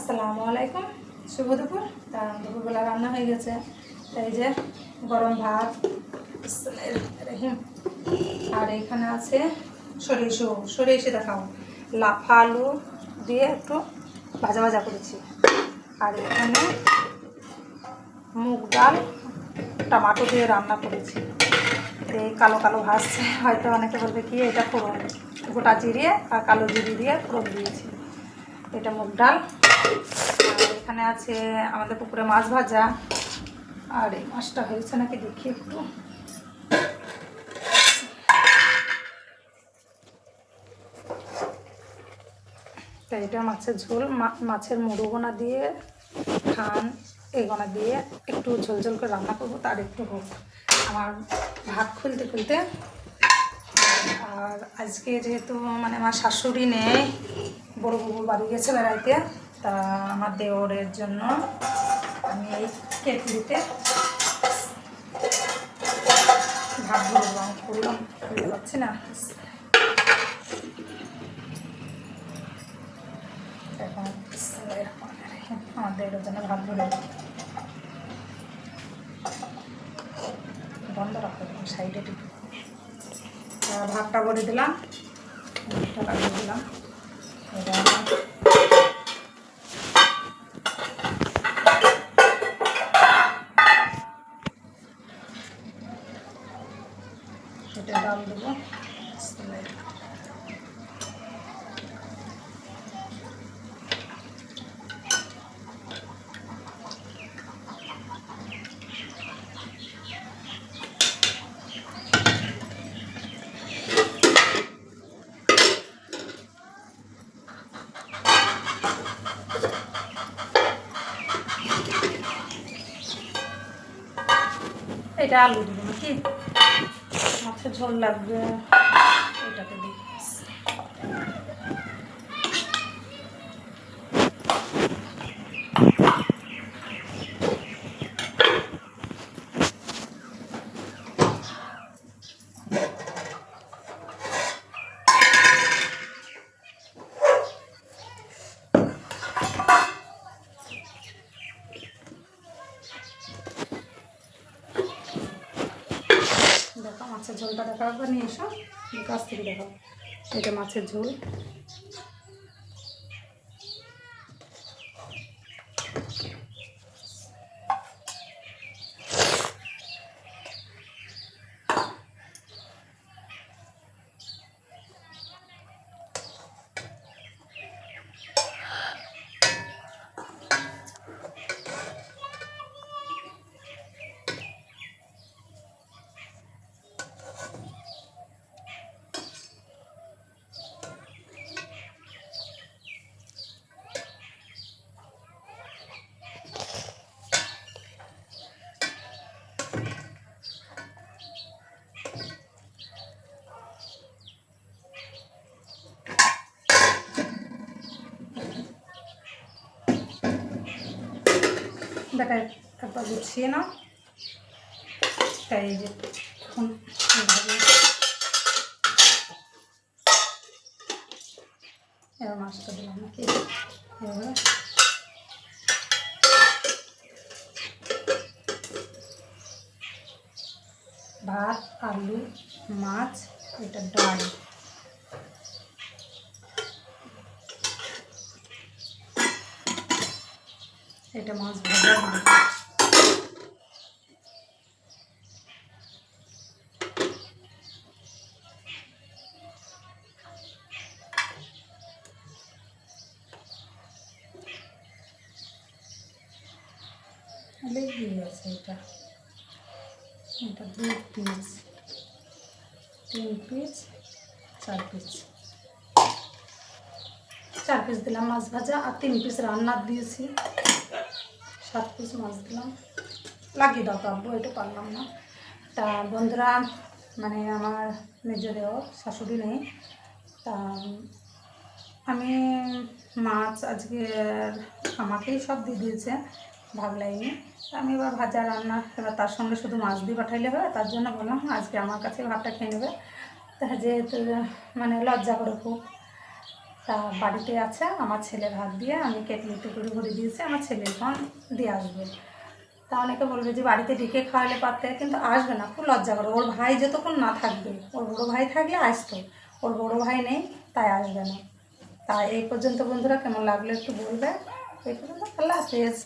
আসসালামু আলাইকুম, শুভ দুপুর। তা দুপুরবেলা রান্না হয়ে গেছে। এই যে গরম ভাত, রহিম, আর এখানে আছে সরিষে দেখাও, লাফা আলু দিয়ে একটু ভাজা ভাজা করেছি। আর এখানে মুগ ডাল টমাটো দিয়ে রান্না করেছি। এই কালো কালো ভাজছে, হয়তো অনেকে বলবে কি এটা ফোড়ন, গোটা জিরে আর কালো জিরে দিয়ে ফোড়ন দিয়েছি। এটা মুগ ডাল। আর এখানে আছে আমাদের পুকুরে মাছ ভাজা। আর এই মাছটা হয়েছে নাকি দেখি একটু। তো এটা মাছের ঝোল, মাছের মুড়োগোনা দিয়ে খান, এগোনা দিয়ে একটু ঝোল ঝোল করে রান্না করবো। তার একটু হোক আমার ভাত খুলতে খুলতে। আর আজকে যেহেতু মানে আমার শাশুড়ি নেই, বড় বউর বাড়ি গেছে বেড়াইতে, তা আমার দেওরের জন্য আমি এই কেটলিতে ভাত বললাম করলাম, খুলতে পারছি না। এখন আমার দেওরের জন্য ভাত ভরে বন্ধ রাখতে দিলাম সাইডে টিপে। ভাতটা ভরে দিলাম, ভাতটা লাগিয়ে দিলাম। এটা ডাল দেবো। এটা আলু দেবো নাকি, মাছের ঝোল লাগবে, এটাকে দিই। দেখো মাছের ঝোলটা দেখা একবার নিয়ে এসো, কাছ থেকে দেখো। এটা মাছের ঝোল। দেখা একবার গুছিয়ে নাও। তাই এই যে এখন এবার মাছটা দিলাম নাকি, এভাবে ভাত, আলু, মাছ, এটা ডাল। এটা মাছ ভাজা হবে। লেগে আছে এটা, এটা 2 পিস, 3 পিস, 4 পিস, 4 পিস দিলাম মাছ ভাজা। আর 3 পিস রান্নার দিয়েছি, 7 পিস মাছ দিলাম। লাগিয়ে দাও তো আব্বু, এটা পারলাম না। তা বন্ধুরা, মানে আমার নিজেরও শাশুড়ি নেই, তা আমি মাছ আজকে আমাকেই সব দিয়ে দিয়েছে, ভাগ লাইনি। আমি এবার ভাজা রান্না, এবার তার সঙ্গে শুধু মাছ দিয়ে পাঠাইলে হবে, তার জন্য বললাম আজকে আমার কাছে ভাতটা খেয়ে নেবে। তা যেহেতু মানে লজ্জা করে খুব, তা বাড়িতে আছে আমার ছেলের হাত দিয়ে আমি কেটলিতে করে ভরে দিয়েছি, আমার ছেলে এখন দিয়ে আসবে। তা অনেকে বলবে যে বাড়িতে ডেকে খাওয়ালে পারতে, কিন্তু আসবে না, খুব লজ্জা করে। ওর ভাই যতক্ষণ না থাকবে, ওর বড়ো ভাই থাকলে আসতো, ওর বড়ো ভাই নেই তাই আসবে না। তা এই পর্যন্ত বন্ধুরা, কেমন লাগলো একটু বলবে। এই পর্যন্ত, আল্লাহ হাফেজ।